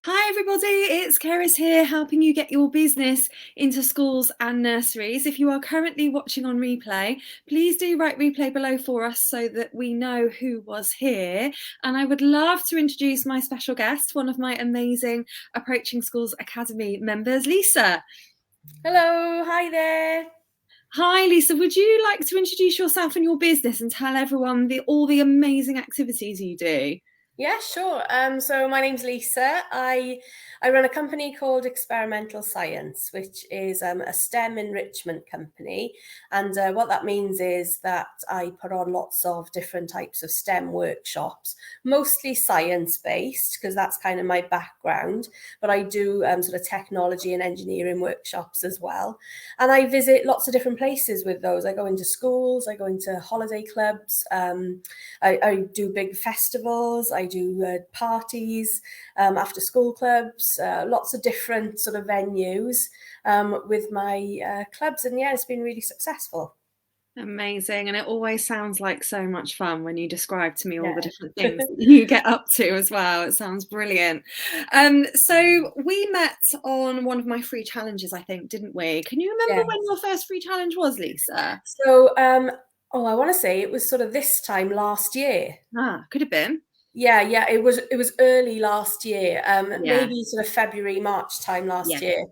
Hi everybody, it's Keris here helping you get your business into schools and nurseries. If you are currently watching on replay, please do write replay below for us so that we know who was here. And I would love to introduce my special guest, one of my amazing Approaching Schools Academy members, Lisa. Hello, hi there. Hi Lisa, would you like to introduce yourself and your business and tell everyone all the amazing activities you do? Yeah, sure. So my name's Lisa. I run a company called Experimental Science, which is a STEM enrichment company. And what that means is that I put on lots of different types of STEM workshops, mostly science-based, because that's kind of my background. But I do sort of technology and engineering workshops as well. And I visit lots of different places with those. I go into schools, I go into holiday clubs, I do big festivals, I do parties, after school clubs, lots of different sort of venues with my clubs. And yeah, it's been really successful. Amazing. And it always sounds like so much fun when you describe to me all the Yeah. different things that you get up to as well. It sounds brilliant. So we met on one of my free challenges, I think, didn't we? Can you remember Yes. when your first free challenge was, Lisa? So, I want to say it was sort of this time last year. Ah, could have been. Yeah, it was early last year, Yeah, maybe sort of February, March time last yeah, year.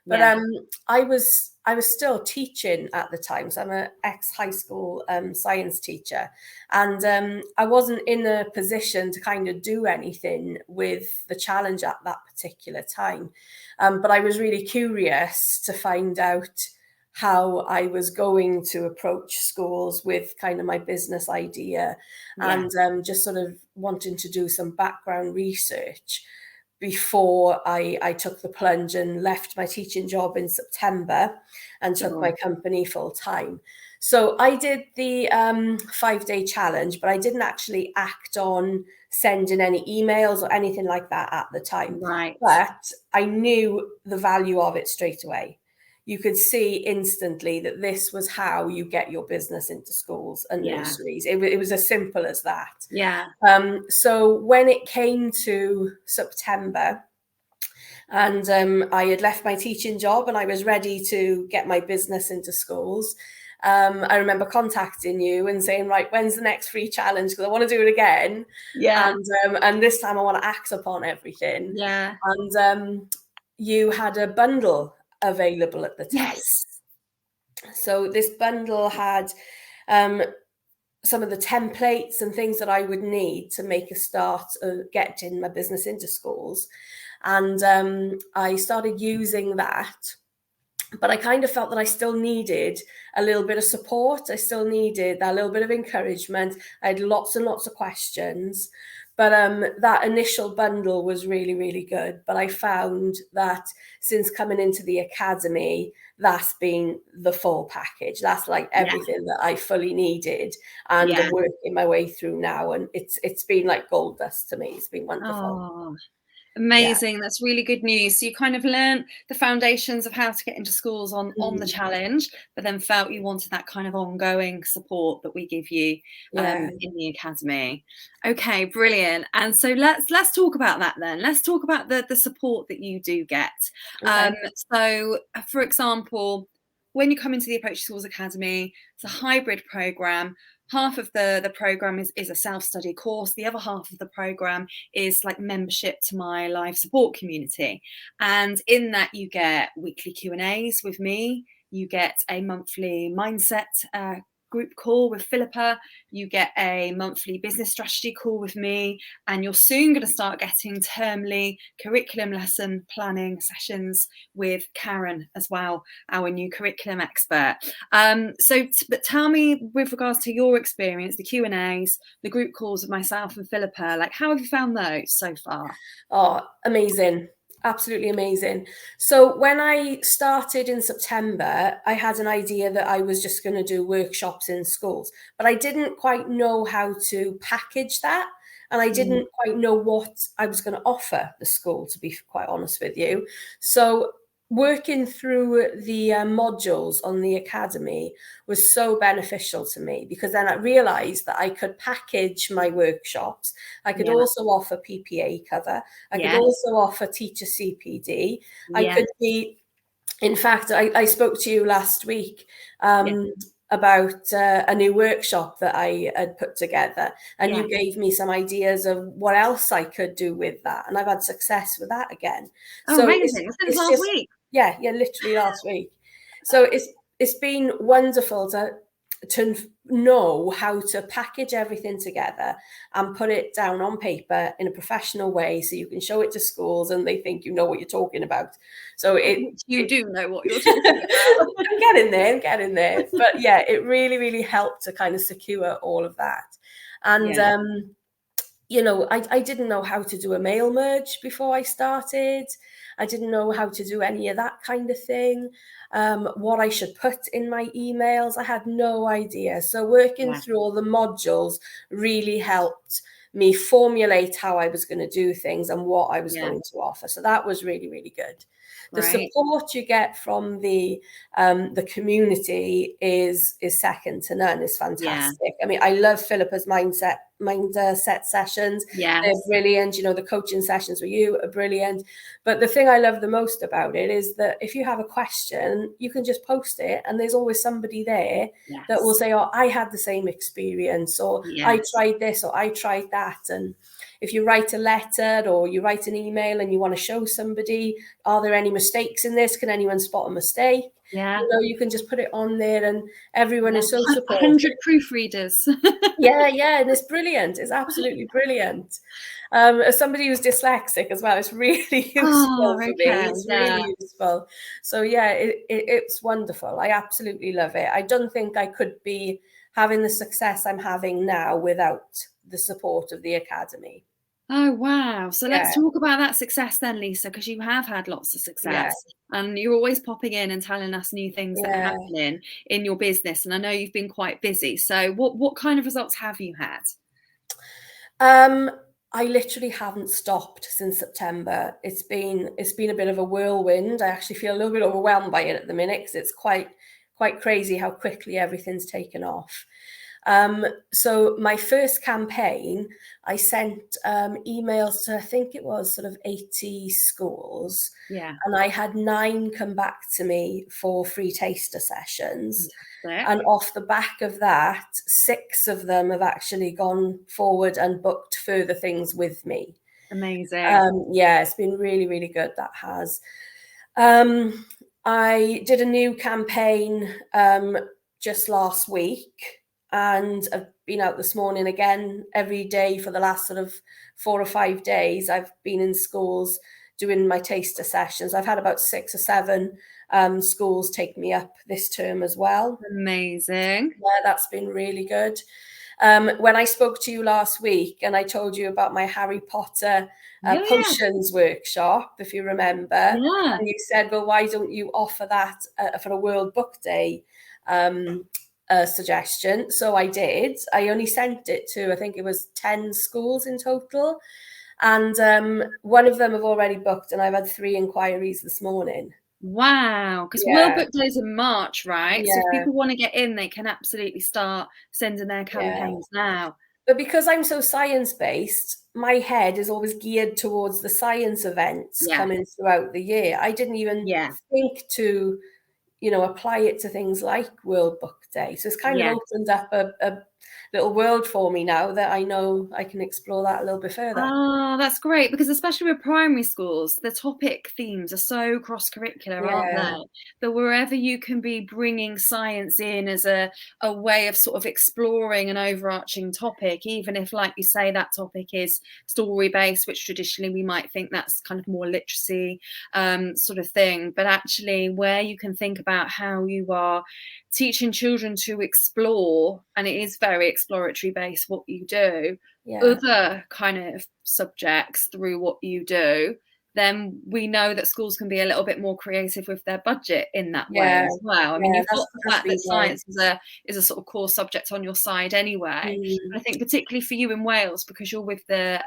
But yeah. I was still teaching at the time, so I'm an ex-high school science teacher, and I wasn't in a position to kind of do anything with the challenge at that particular time. But I was really curious to find out how I was going to approach schools with kind of my business idea, Yeah. and just sort of wanting to do some background research before I took the plunge and left my teaching job in September and took Sure. my company full time. So I did the 5-day challenge, but I didn't actually act on sending any emails or anything like that at the time. Right. But I knew the value of it straight away. You could see instantly that this was how you get your business into schools and Yeah. nurseries. It was as simple as that. Yeah. So when it came to September, and I had left my teaching job and I was ready to get my business into schools, I remember contacting you and saying, right, when's the next free challenge? Because I want to do it again. Yeah. And this time I want to act upon everything. Yeah. And you had a bundle available at the time. Yes. So this bundle had um, some of the templates and things that I would need to make a start of getting my business into schools. And I started using that. But I kind of felt that I still needed a little bit of support. I still needed that little bit of encouragement. I had lots and lots of questions. But that initial bundle was really, really good. But I found that since coming into the academy, that's been the full package. That's like Yeah. everything that I fully needed, and Yeah. I'm working my way through now. And it's been like gold dust to me. It's been wonderful. Oh. Yeah. Amazing. That's really good news. So you kind of learned the foundations of how to get into schools on the Mm. challenge, but then felt you wanted that kind of ongoing support that we give you Yeah. in the academy. Okay, brilliant. And so let's talk about that then. Let's talk about the support that you do get. Okay. So for example, when you come into the Approach Schools Academy, it's a hybrid program. Half of the program is a self-study course. The other half of the program is like membership to my live support community. And in that you get weekly Q&As with me, you get a monthly mindset group call with Philippa, you get a monthly business strategy call with me, and you're soon going to start getting termly curriculum lesson planning sessions with Karen as well, our new curriculum expert. But tell me, with regards to your experience, the Q&As, the group calls with myself and Philippa, like how have you found those so far? Oh, amazing. Absolutely amazing. So when I started in September, I had an idea that I was just going to do workshops in schools, but I didn't quite know how to package that. And I Mm. didn't quite know what I was going to offer the school, to be quite honest with you. So working through the modules on the academy was so beneficial to me, because then I realized that I could package my workshops. I could also offer PPA cover. I could also offer teacher CPD. I could be, in fact, I spoke to you last week about a new workshop that I had put together, and you gave me some ideas of what else I could do with that, and I've had success with that again. Oh, so amazing! Since last week. Yeah, literally last week. So it's been wonderful to know how to package everything together and put it down on paper in a professional way, so you can show it to schools and they think you know what you're talking about. So you do know what you're talking about. I'm getting there. But yeah, it really, really helped to kind of secure all of that. And you know, I didn't know how to do a mail merge before I started. I didn't know how to do any of that kind of thing. What I should put in my emails, I had no idea. So working through all the modules really helped me formulate how I was going to do things and what I was going to offer. So that was really, really good. The support you get from the community is second to none. It's fantastic. I mean, I love Philippa's mindset sessions. They're brilliant. You know, the coaching sessions with you are brilliant. But the thing I love the most about it is that if you have a question, you can just post it, and there's always somebody there that will say, oh, I had the same experience, or I tried this, or I tried that. And if you write a letter or you write an email and you want to show somebody, are there any mistakes in this? Can anyone spot a mistake? You know, you can just put it on there, and everyone is so supportive. 100 proofreaders. And it's brilliant. It's absolutely brilliant. As somebody who's dyslexic as well, it's really useful for me. It's really useful. So yeah, it's wonderful. I absolutely love it. I don't think I could be having the success I'm having now without the support of the academy. Oh, wow. So let's talk about that success then, Lisa, because you have had lots of success and you're always popping in and telling us new things that are happening in your business. And I know you've been quite busy. So what kind of results have you had? I literally haven't stopped since September. It's been a bit of a whirlwind. I actually feel a little bit overwhelmed by it at the minute, because it's quite crazy how quickly everything's taken off. So my first campaign, I sent emails to, I think it was sort of 80 schools. And I had 9 come back to me for free taster sessions. And off the back of that, 6 of them have actually gone forward and booked further things with me. Amazing. It's been really, really good. That has. I did a new campaign just last week, and I've been out this morning again every day for the last sort of 4 or 5 days. I've been in schools doing my taster sessions. I've had about 6 or 7 schools take me up this term as well. Amazing. That's been really good. When I spoke to you last week and I told you about my Harry Potter potions workshop, if you remember, and you said, well, why don't you offer that for a World Book Day suggestion? So I did. I only sent it to, I think it was 10 schools in total. And one of them have already booked, and I've had 3 inquiries this morning. Wow. Because World Book Day is in March, right? So if people want to get in, they can absolutely start sending their campaigns now. But because I'm so science-based, my head is always geared towards the science events coming throughout the year. I didn't even think to, you know, apply it to things like World Book Day. So it's kind of opened up a little world for me now that I know I can explore that a little bit further. Oh, that's great, because especially with primary schools, the topic themes are so cross-curricular, aren't they? That wherever you can be bringing science in as a way of sort of exploring an overarching topic, even if, like you say, that topic is story-based, which traditionally we might think that's kind of more literacy sort of thing. But actually, where you can think about how you are teaching children to explore, and it is very exploratory based what you do, other kind of subjects through what you do, then we know that schools can be a little bit more creative with their budget in that way Yeah, as well. I mean, yeah, you've got the that's fact been that great. science is a sort of core subject on your side anyway. Mm. I think particularly for you in Wales, because you're with the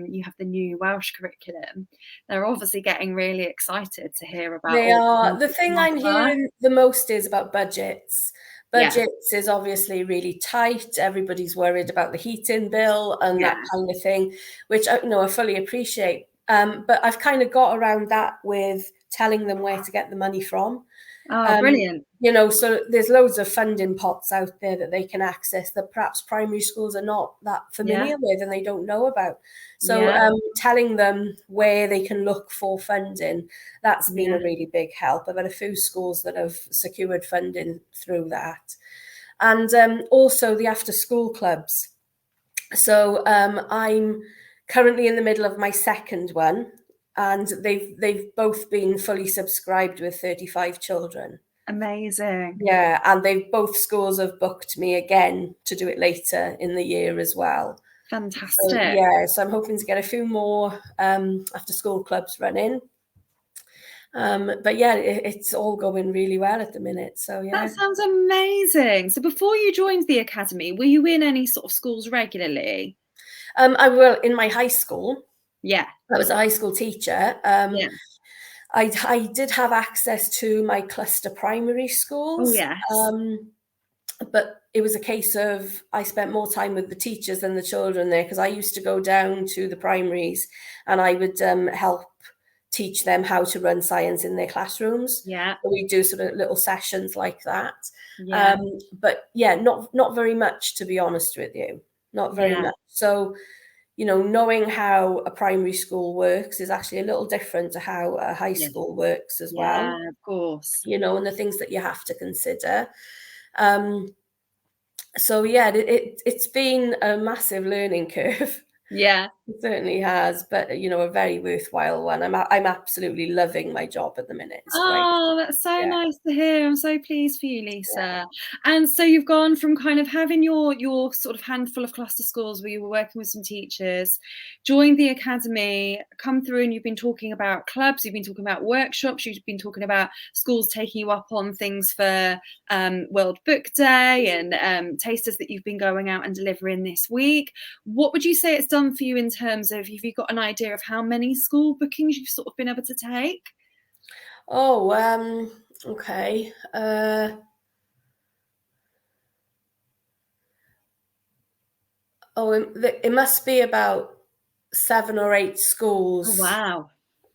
you have the new Welsh curriculum, they're obviously getting really excited to hear about They all the are. things The that you thing I'm offer. hearing the most is about budgets. Yeah, Budgets is obviously really tight. Everybody's worried about the heating bill and that yeah. kind of thing, which I fully appreciate. But I've kind of got around that with telling them where to get the money from. Oh, brilliant. So there's loads of funding pots out there that they can access that perhaps primary schools are not that familiar with and they don't know about. So Yeah, telling them where they can look for funding, that's been yeah. a really big help. I've had a few schools that have secured funding through that. And also the after school clubs. So I'm currently in the middle of my second one, and they've both been fully subscribed with 35 children. Amazing. Yeah, and both schools have booked me again to do it later in the year as well. So Fantastic. yeah, so I'm hoping to get a few more after school clubs running. But yeah, it's all going really well at the minute. So yeah. That sounds amazing. So before you joined the academy, were you in any sort of schools regularly? I will in my high school. Yeah. I was a high school teacher. Yeah. I did have access to my cluster primary Oh, schools. yes. But it was a case of I spent more time with the teachers than the children there, because I used to go down to the primaries and I would help teach them how to run science in their classrooms. Yeah. So we do sort of little sessions like that. Yeah. But yeah, not very much, to be honest with you. Not very Yeah. much. So, knowing how a primary school works is actually a little different to how a high Yeah. school works as Yeah, well. of course. And the things that you have to consider. So yeah, it's been a massive learning curve. Yeah. It certainly has, but a very worthwhile one. I'm absolutely loving my job at the minute. It's great. Oh, that's so Yeah. nice to hear. I'm so pleased for you, Lisa. Yeah. And so you've gone from kind of having your sort of handful of cluster schools where you were working with some teachers, joined the academy, come through, and you've been talking about clubs, you've been talking about workshops, you've been talking about schools taking you up on things for World Book Day and tasters that you've been going out and delivering this week. What would you say it's done for you in terms of, have you got an idea of how many school bookings you've sort of been able to take? Oh, okay. It must be about 7 or 8 schools. Oh, wow.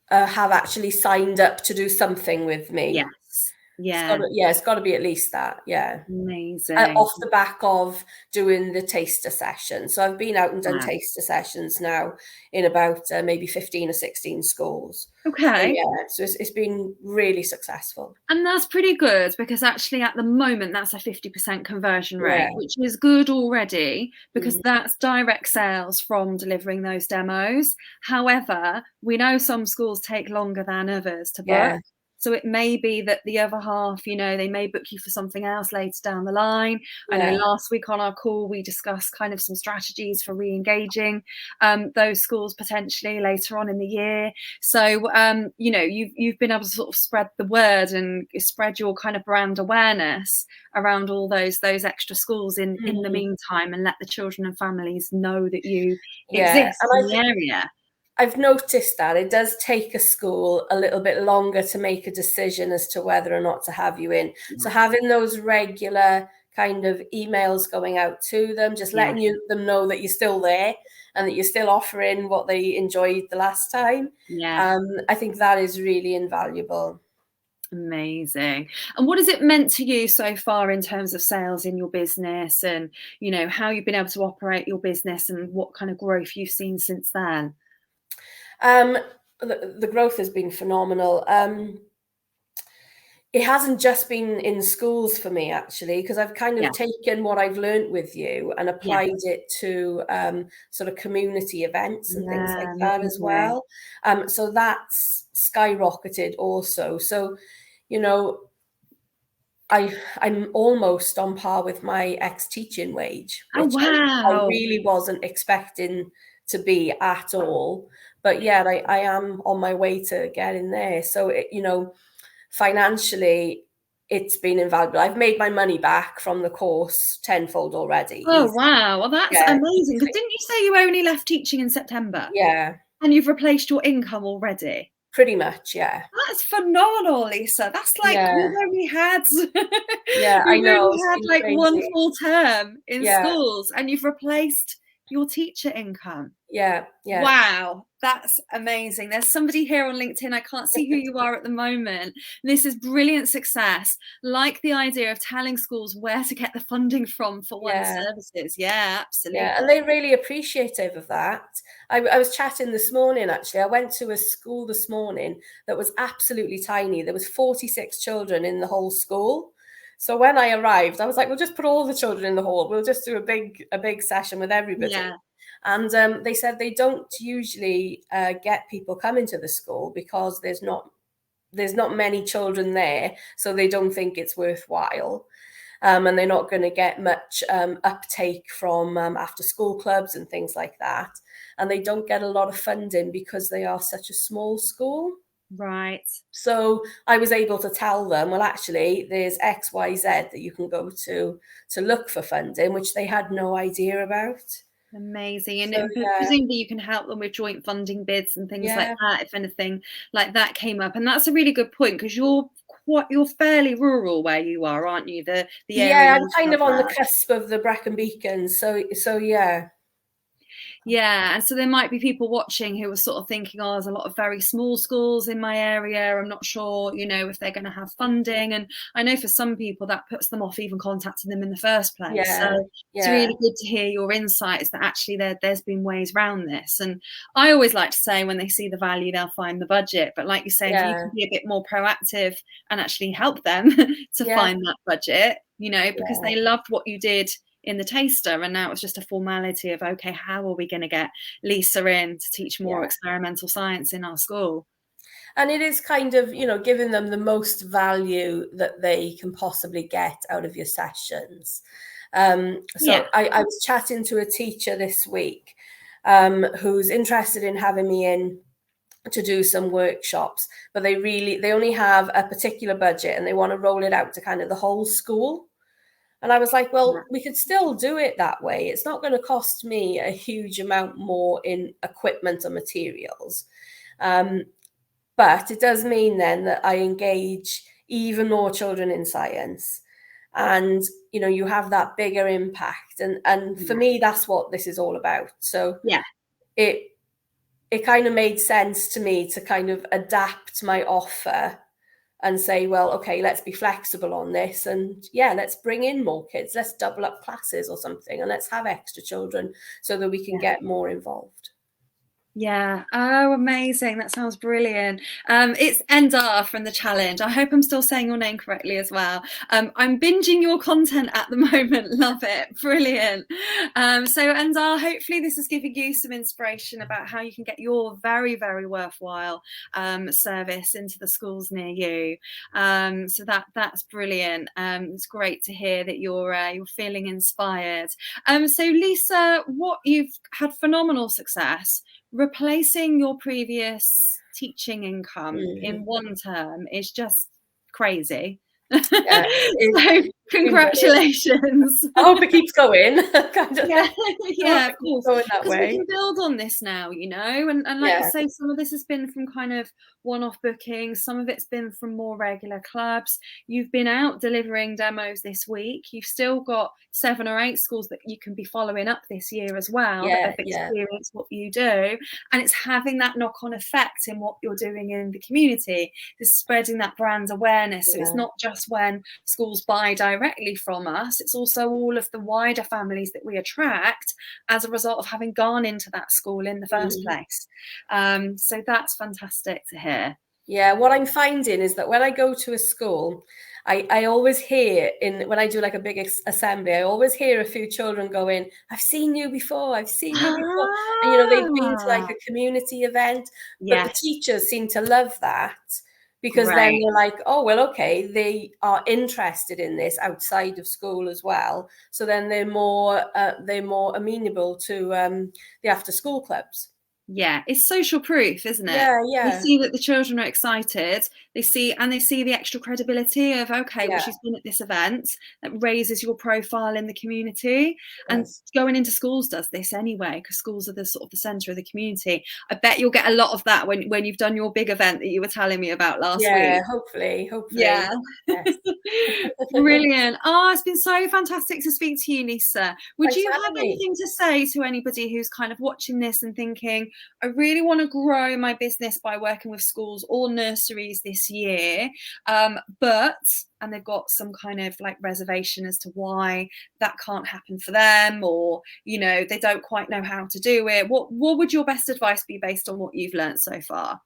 Have actually signed up to do something with me. Yes. Yeah. It's got to be at least that. Yeah. Amazing. Off the back of doing the taster session. So I've been out and done Wow. taster sessions now in about maybe 15 or 16 schools. Okay. So it's been really successful. And that's pretty good, because actually at the moment that's a 50% conversion rate, Yeah. which is good already, because that's direct sales from delivering those demos. However, we know some schools take longer than others to book. Yeah. So it may be that the other half, they may book you for something else later down the line. Yeah. I know last week on our call, we discussed kind of some strategies for re-engaging those schools potentially later on in the year. So, you've been able to sort of spread the word and spread your kind of brand awareness around all those extra schools in the meantime, and let the children and families know that you exist in the area. I've noticed that it does take a school a little bit longer to make a decision as to whether or not to have you in. Yeah. So having those regular kind of emails going out to them, just letting them know that you're still there and that you're still offering what they enjoyed the last time. Yeah. I think that is really invaluable. Amazing. And what has it meant to you so far in terms of sales in your business, and, how you've been able to operate your business and what kind of growth you've seen since then? The growth has been phenomenal. It hasn't just been in schools for me, actually, because I've kind of taken what I've learned with you and applied it to sort of community events and things like that as well. So that's skyrocketed also. So, I'm almost on par with my ex-teaching wage, which I really wasn't expecting to be at all. but yeah, I am on my way to getting there. So, financially, it's been invaluable. I've made my money back from the course tenfold already. Oh, Easy. wow. Well, that's Yeah, amazing. Because easily. didn't you say you only left teaching in September? Yeah, And you've replaced your income already? pretty much. Yeah, That's phenomenal, Lisa. That's like we've yeah, only had yeah. I we've know, only it's had been like one crazy. full term in Yeah, schools, and you've replaced your teacher income. yeah, yeah, Wow, that's amazing. There's somebody here on LinkedIn. I can't see who you are at the moment. This is brilliant success. Like the idea of telling schools where to get the funding from for one's yeah. services. Yeah, Yeah, and absolutely. they're really appreciative of that. I was chatting this morning, actually. I went to a school this morning that was absolutely tiny. There was 46 children in the whole school. So when I arrived, I was like, we'll just put all the children in the hall. We'll just do a big session with everybody. Yeah, And they said they don't usually get people coming to the school because there's not many children there, so they don't think it's worthwhile. And they're not going to get much uptake from after school clubs and things like that. And they don't get a lot of funding because they are such a small school. right. So I was able to tell them, well, actually, there's XYZ that you can go to look for funding, which they had no idea about. Amazing. And, So yeah, presumably you can help them with joint funding bids and things like yeah, that if anything like that came up. And that's a really good point because you're fairly rural where you are, aren't you? The area yeah. I'm you kind of on the cover. cusp of the Brecon Beacons. So yeah, Yeah, and so there might be people watching who are sort of thinking, oh, there's a lot of very small schools in my area. I'm not sure, if they're going to have funding. And I know for some people that puts them off even contacting them in the first place. yeah, So it's yeah, really good to hear your insights that actually there's been ways around this. And I always like to say when they see the value, they'll find the budget. But like you're saying, if you yeah, can be a bit more proactive and actually help them to yeah, find that budget, because yeah. they loved what you did in the taster, and now it's just a formality of, okay, how are we going to get Lisa in to teach more Yeah. experimental science in our school? And it is kind of, giving them the most value that they can possibly get out of your sessions. Yeah, So I was chatting to a teacher this week who's interested in having me in to do some workshops, but they only have a particular budget and they want to roll it out to kind of the whole school. And I was like, yeah, well, we could still do it that way. It's not going to cost me a huge amount more in equipment or materials. Um, but it does mean then that I engage even more children in science. And you have that bigger impact. And for yeah, me, that's what this is all about. So yeah. it kind of made sense to me to kind of adapt my offer and say, well, okay, let's be flexible on this. And yeah, let's bring in more kids. Let's double up classes or something. And let's have extra children so that we can get more involved. Yeah. Oh, amazing. That sounds brilliant. It's Endar from The Challenge. I hope I'm still saying your name correctly as well. I'm binging your content at the moment. Love it. Brilliant. So Endar, hopefully this is giving you some inspiration about how you can get your very, very worthwhile service into the schools near you. So that's brilliant. It's great to hear that you're feeling inspired. So Lisa, what you've had phenomenal success. Replacing your previous teaching income in one term is just crazy. Yeah, So congratulations. I hope it keeps going. Yeah, I hope yeah, it of keeps course. going that Because we way. can build on this now, and like you Yeah, say, some of this has been from kind of one-off bookings, some of it's been from more regular clubs. You've been out delivering demos this week. You've still got 7 or 8 schools that you can be following up this year as well that yeah, have yeah, experienced what you do. And it's having that knock-on effect in what you're doing in the community. It's spreading that brand awareness. So it's yeah. not just when schools buy directly from us, it's also all of the wider families that we attract as a result of having gone into that school in the first place. So that's fantastic to hear. Yeah, what I'm finding is that when I go to a school, I always hear when I do like a big assembly, I always hear a few children going, I've seen you before, I've seen you before. And, they've been to like Ah, a community event, but the yes, teachers seem to love that because then great. they're like, oh, well, okay, they are interested in this outside of school as well. So then they're more amenable to the after school clubs. Yeah, it's social proof, isn't it? Yeah, They yeah, see that the children are excited. They see the extra credibility of, okay, well, yeah, she's been at this event. That raises your profile in the community. it And does. going into schools does this anyway, because schools are the sort of the centre of the community. I bet you'll get a lot of that when you've done your big event that you were telling me about last Yeah, week. hopefully, Yeah. hopefully. Yes. Brilliant. Oh, it's been so fantastic to speak to you, Lisa. Would Thanks you for have having me. anything to say to anybody who's kind of watching this and thinking, I really want to grow my business by working with schools or nurseries this year, and they've got some kind of like reservation as to why that can't happen for them, or, you know, they don't quite know how to do it. What would your best advice be based on what you've learned so far?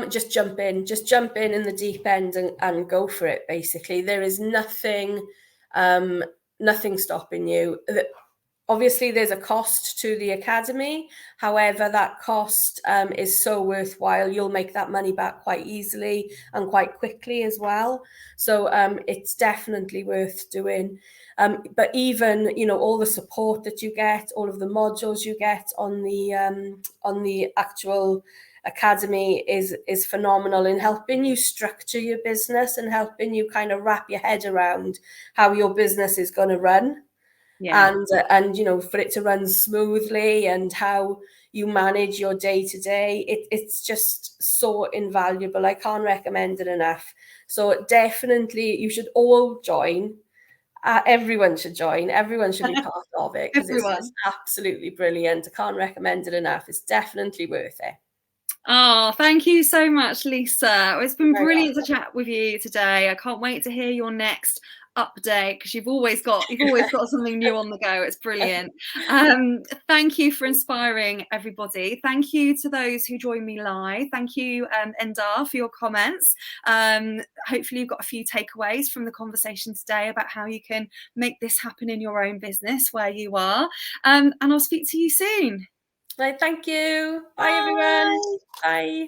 Just jump in the deep end and go for it. Basically, there is nothing, nothing stopping you. Obviously, there's a cost to the academy. However, that cost is so worthwhile. You'll make that money back quite easily and quite quickly as well. So it's definitely worth doing. But even, you know, all the support that you get, all of the modules you get on the actual academy is phenomenal in helping you structure your business and helping you kind of wrap your head around how your business is going to run. Yeah. And you know, for it to run smoothly, and how you manage your day to day, it's just so invaluable. I can't recommend it enough. So definitely you should all join. Everyone should join. Everyone should be part of it, because it's just Everyone. absolutely brilliant. I can't recommend it enough. It's definitely worth it. Oh, thank you so much, Lisa. It's been Very brilliant to welcome. chat with you today. I can't wait to hear your next update, because you've always got something new on the go. It's brilliant. Thank you for inspiring everybody. Thank you to those who joined me live. Thank you, Endar, for your comments. Hopefully you've got a few takeaways from the conversation today about how you can make this happen in your own business where you are. And I'll speak to you soon. Right, thank you. Bye, everyone. Bye. Bye.